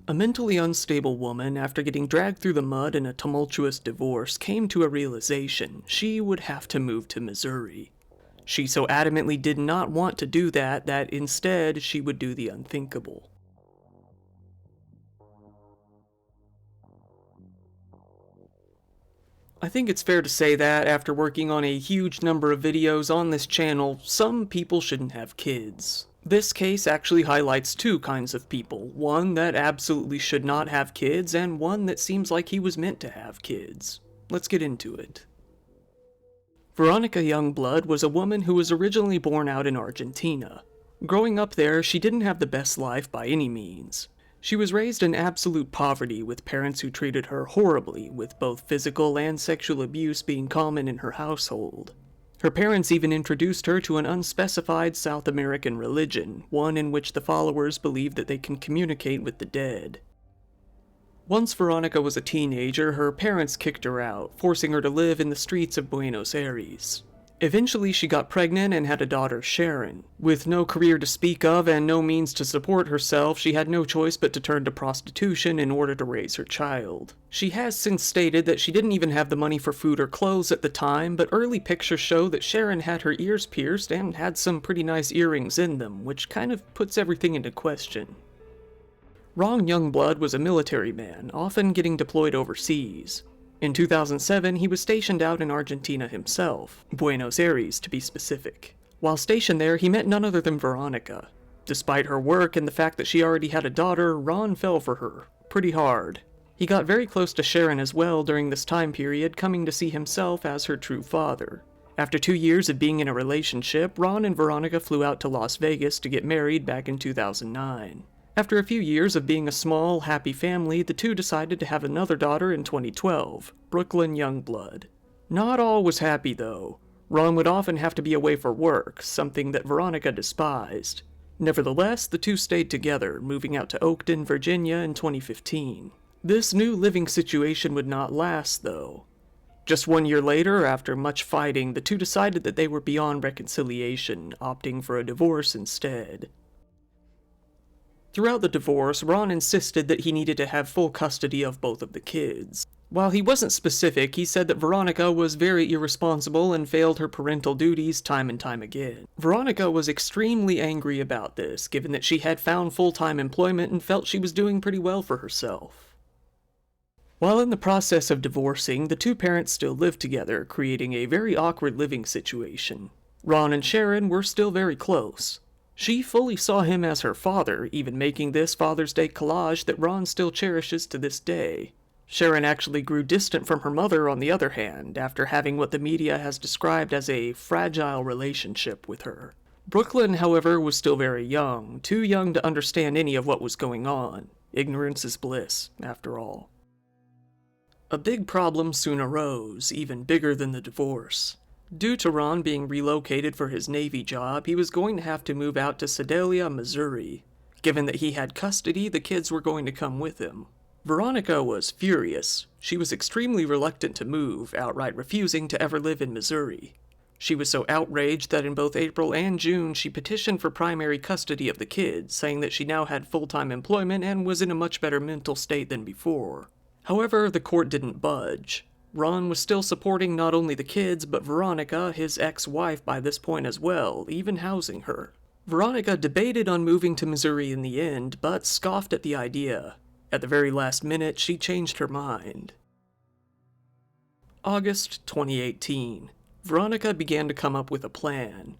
A mentally unstable woman, after getting dragged through the mud in a tumultuous divorce, came to a realization she would have to move to Missouri. She so adamantly did not want to do that instead she would do the unthinkable. I think it's fair to say that, after working on a huge number of videos on this channel, some people shouldn't have kids. This case actually highlights two kinds of people, one that absolutely should not have kids, and one that seems like he was meant to have kids. Let's get into it. Veronica Youngblood was a woman who was originally born out in Argentina. Growing up there, she didn't have the best life by any means. She was raised in absolute poverty with parents who treated her horribly, with both physical and sexual abuse being common in her household. Her parents even introduced her to an unspecified South American religion, one in which the followers believe that they can communicate with the dead. Once Veronica was a teenager, her parents kicked her out, forcing her to live in the streets of Buenos Aires. Eventually, she got pregnant and had a daughter, Sharon. With no career to speak of and no means to support herself, she had no choice but to turn to prostitution in order to raise her child. She has since stated that she didn't even have the money for food or clothes at the time, but early pictures show that Sharon had her ears pierced and had some pretty nice earrings in them, which kind of puts everything into question. Ron Youngblood was a military man, often getting deployed overseas. In 2007, he was stationed out in Argentina himself, Buenos Aires to be specific. While stationed there, he met none other than Veronica. Despite her work and the fact that she already had a daughter, Ron fell for her, pretty hard. He got very close to Sharon as well during this time period, coming to see himself as her true father. After 2 years of being in a relationship, Ron and Veronica flew out to Las Vegas to get married back in 2009. After a few years of being a small, happy family, the two decided to have another daughter in 2012, Brooklyn Youngblood. Not all was happy though. Ron would often have to be away for work, something that Veronica despised. Nevertheless, the two stayed together, moving out to Oakton, Virginia in 2015. This new living situation would not last though. Just 1 year later, after much fighting, the two decided that they were beyond reconciliation, opting for a divorce instead. Throughout the divorce, Ron insisted that he needed to have full custody of both of the kids. While he wasn't specific, he said that Veronica was very irresponsible and failed her parental duties time and time again. Veronica was extremely angry about this, given that she had found full-time employment and felt she was doing pretty well for herself. While in the process of divorcing, the two parents still lived together, creating a very awkward living situation. Ron and Sharon were still very close. She fully saw him as her father, even making this Father's Day collage that Ron still cherishes to this day. Sharon actually grew distant from her mother, on the other hand, after having what the media has described as a fragile relationship with her. Brooklyn, however, was still very young, too young to understand any of what was going on. Ignorance is bliss, after all. A big problem soon arose, even bigger than the divorce. Due to Ron being relocated for his Navy job, he was going to have to move out to Sedalia, Missouri. Given that he had custody, the kids were going to come with him. Veronica was furious. She was extremely reluctant to move, outright refusing to ever live in Missouri. She was so outraged that in both April and June she petitioned for primary custody of the kids, saying that she now had full-time employment and was in a much better mental state than before. However, the court didn't budge. Ron was still supporting not only the kids, but Veronica, his ex-wife by this point as well, even housing her. Veronica debated on moving to Missouri in the end, but scoffed at the idea. At the very last minute, she changed her mind. August 2018. Veronica began to come up with a plan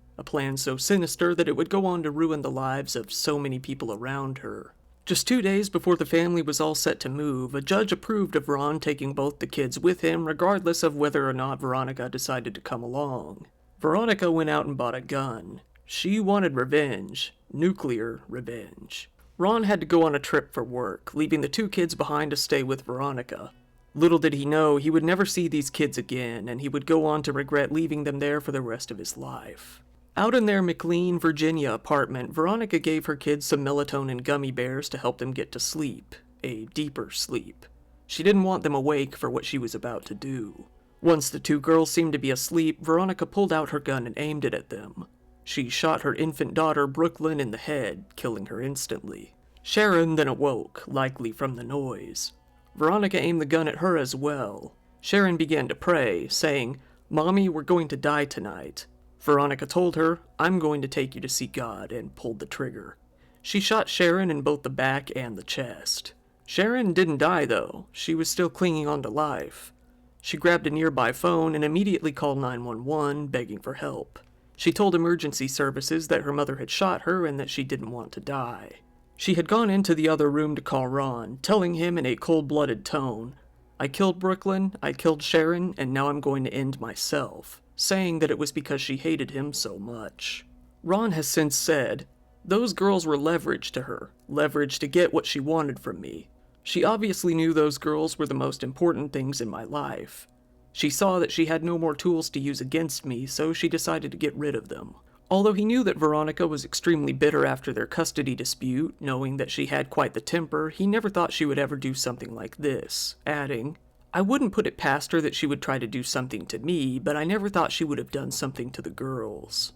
so sinister that it would go on to ruin the lives of so many people around her. Just 2 days before the family was all set to move, a judge approved of Ron taking both the kids with him, regardless of whether or not Veronica decided to come along. Veronica went out and bought a gun. She wanted revenge. Nuclear revenge. Ron had to go on a trip for work, leaving the two kids behind to stay with Veronica. Little did he know he would never see these kids again, and he would go on to regret leaving them there for the rest of his life. Out in their McLean, Virginia apartment, Veronica gave her kids some melatonin gummy bears to help them get to sleep, a deeper sleep. She didn't want them awake for what she was about to do. Once the two girls seemed to be asleep, Veronica pulled out her gun and aimed it at them. She shot her infant daughter, Brooklyn, in the head, killing her instantly. Sharon then awoke, likely from the noise. Veronica aimed the gun at her as well. Sharon began to pray, saying, "Mommy, we're going to die tonight." Veronica told her, "I'm going to take you to see God," and pulled the trigger. She shot Sharon in both the back and the chest. Sharon didn't die, though. She was still clinging on to life. She grabbed a nearby phone and immediately called 911, begging for help. She told emergency services that her mother had shot her and that she didn't want to die. She had gone into the other room to call Ron, telling him in a cold-blooded tone, "I killed Brooklyn, I killed Sharon, and now I'm going to end myself," saying that it was because she hated him so much. Ron has since said, "Those girls were leverage to her, leverage to get what she wanted from me. She obviously knew those girls were the most important things in my life. She saw that she had no more tools to use against me, so she decided to get rid of them." Although he knew that Veronica was extremely bitter after their custody dispute, knowing that she had quite the temper, he never thought she would ever do something like this, adding, "I wouldn't put it past her that she would try to do something to me, but I never thought she would have done something to the girls."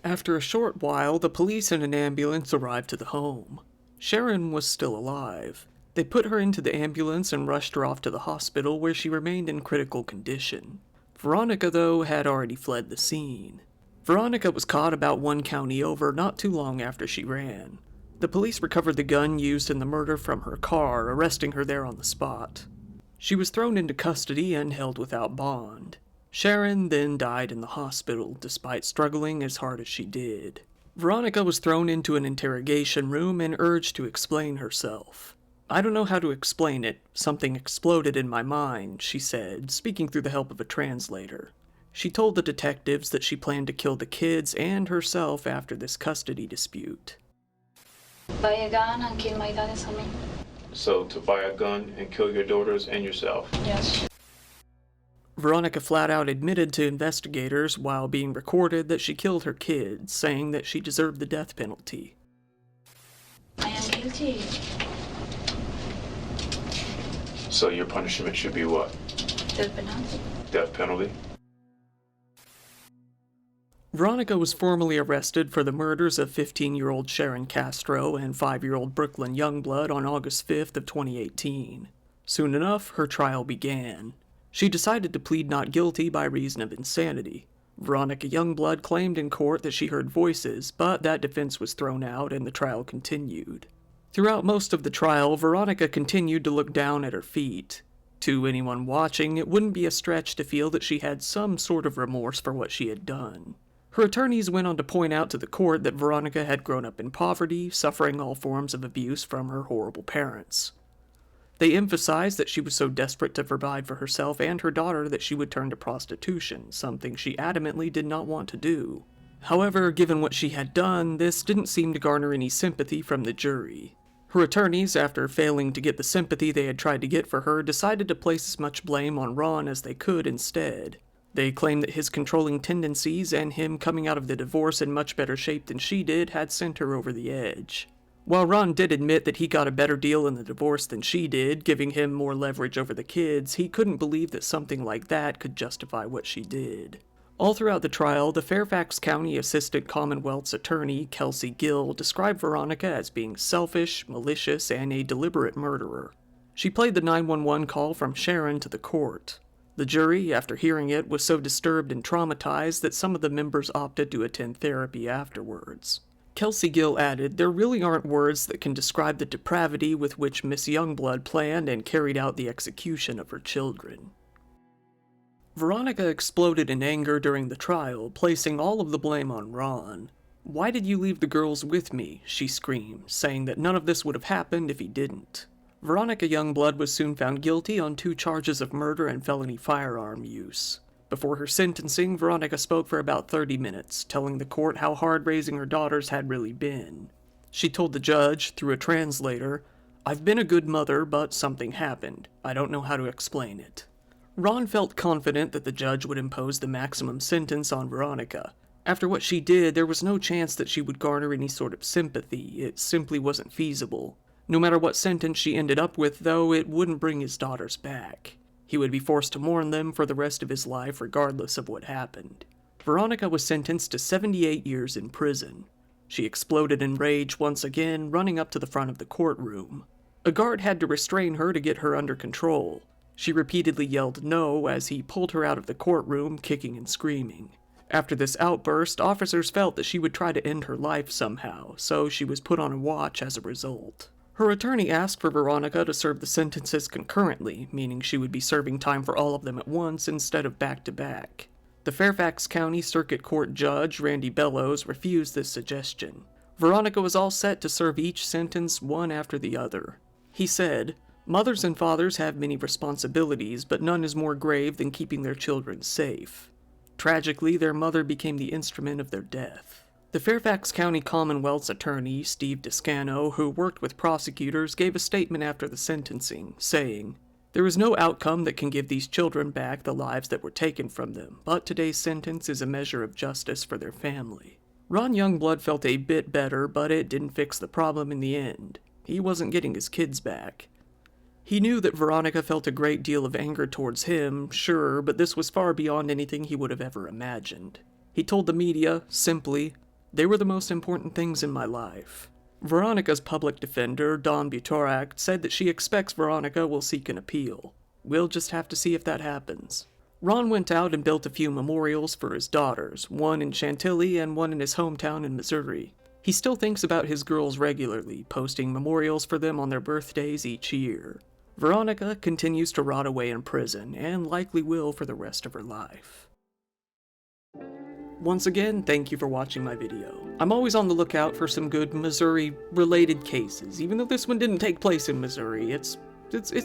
After a short while, the police and an ambulance arrived to the home. Sharon was still alive. They put her into the ambulance and rushed her off to the hospital, where she remained in critical condition. Veronica, though, had already fled the scene. Veronica was caught about 1 county over not too long after she ran. The police recovered the gun used in the murder from her car, arresting her there on the spot. She was thrown into custody and held without bond. Sharon then died in the hospital, despite struggling as hard as she did. Veronica was thrown into an interrogation room and urged to explain herself. "I don't know how to explain it. Something exploded in my mind," she said, speaking through the help of a translator. She told the detectives that she planned to kill the kids and herself after this custody dispute. Buy a gun and kill my dad and me. So, to buy a gun and kill your daughters and yourself? Yes. Veronica flat out admitted to investigators while being recorded that she killed her kids, saying that she deserved the death penalty. I am guilty. So your punishment should be what? Death penalty. Death penalty? Veronica was formally arrested for the murders of 15-year-old Sharon Castro and 5-year-old Brooklyn Youngblood on August 5th of 2018. Soon enough, her trial began. She decided to plead not guilty by reason of insanity. Veronica Youngblood claimed in court that she heard voices, but that defense was thrown out and the trial continued. Throughout most of the trial, Veronica continued to look down at her feet. To anyone watching, it wouldn't be a stretch to feel that she had some sort of remorse for what she had done. Her attorneys went on to point out to the court that Veronica had grown up in poverty, suffering all forms of abuse from her horrible parents. They emphasized that she was so desperate to provide for herself and her daughter that she would turn to prostitution, something she adamantly did not want to do. However, given what she had done, this didn't seem to garner any sympathy from the jury. Her attorneys, after failing to get the sympathy they had tried to get for her, decided to place as much blame on Ron as they could instead. They claimed that his controlling tendencies and him coming out of the divorce in much better shape than she did had sent her over the edge. While Ron did admit that he got a better deal in the divorce than she did, giving him more leverage over the kids, he couldn't believe that something like that could justify what she did. All throughout the trial, the Fairfax County Assistant Commonwealth's attorney, Kelsey Gill, described Veronica as being selfish, malicious, and a deliberate murderer. She played the 911 call from Sharon to the court. The jury, after hearing it, was so disturbed and traumatized that some of the members opted to attend therapy afterwards. Kelsey Gill added, "There really aren't words that can describe the depravity with which Miss Youngblood planned and carried out the execution of her children." Veronica exploded in anger during the trial, placing all of the blame on Ron. "Why did you leave the girls with me?" she screamed, saying that none of this would have happened if he didn't. Veronica Youngblood was soon found guilty on 2 charges of murder and felony firearm use. Before her sentencing, Veronica spoke for about 30 minutes, telling the court how hard raising her daughters had really been. She told the judge, through a translator, "I've been a good mother, but something happened. I don't know how to explain it." Ron felt confident that the judge would impose the maximum sentence on Veronica. After what she did, there was no chance that she would garner any sort of sympathy. It simply wasn't feasible. No matter what sentence she ended up with, though, it wouldn't bring his daughters back. He would be forced to mourn them for the rest of his life regardless of what happened. Veronica was sentenced to 78 years in prison. She exploded in rage once again, running up to the front of the courtroom. A guard had to restrain her to get her under control. She repeatedly yelled no as he pulled her out of the courtroom, kicking and screaming. After this outburst, officers felt that she would try to end her life somehow, so she was put on a watch as a result. Her attorney asked for Veronica to serve the sentences concurrently, meaning she would be serving time for all of them at once instead of back-to-back. The Fairfax County Circuit Court Judge, Randy Bellows, refused this suggestion. Veronica was all set to serve each sentence one after the other. He said, "Mothers and fathers have many responsibilities, but none is more grave than keeping their children safe." Tragically, their mother became the instrument of their death. The Fairfax County Commonwealth's attorney, Steve Descano, who worked with prosecutors, gave a statement after the sentencing, saying, "There is no outcome that can give these children back the lives that were taken from them, but today's sentence is a measure of justice for their family." Ron Youngblood felt a bit better, but it didn't fix the problem in the end. He wasn't getting his kids back. He knew that Veronica felt a great deal of anger towards him, sure, but this was far beyond anything he would have ever imagined. He told the media, simply, "They were the most important things in my life." Veronica's public defender, Dawn Butorak, said that she expects Veronica will seek an appeal. We'll just have to see if that happens. Ron went out and built a few memorials for his daughters, one in Chantilly and one in his hometown in Missouri. He still thinks about his girls regularly, posting memorials for them on their birthdays each year. Veronica continues to rot away in prison, and likely will for the rest of her life. Once again, thank you for watching my video. I'm always on the lookout for some good Missouri-related cases, even though this one didn't take place in Missouri. It's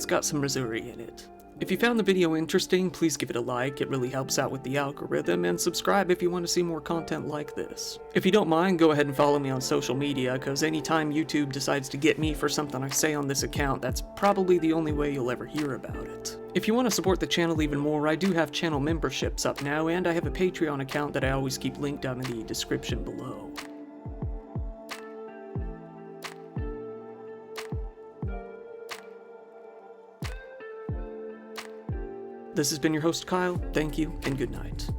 got some Missouri in it. If you found the video interesting, please give it a like, it really helps out with the algorithm, and subscribe if you want to see more content like this. If you don't mind, go ahead and follow me on social media, because anytime YouTube decides to get me for something I say on this account, that's probably the only way you'll ever hear about it. If you want to support the channel even more, I do have channel memberships up now, and I have a Patreon account that I always keep linked down in the description below. This has been your host, Kyle. Thank you, and good night.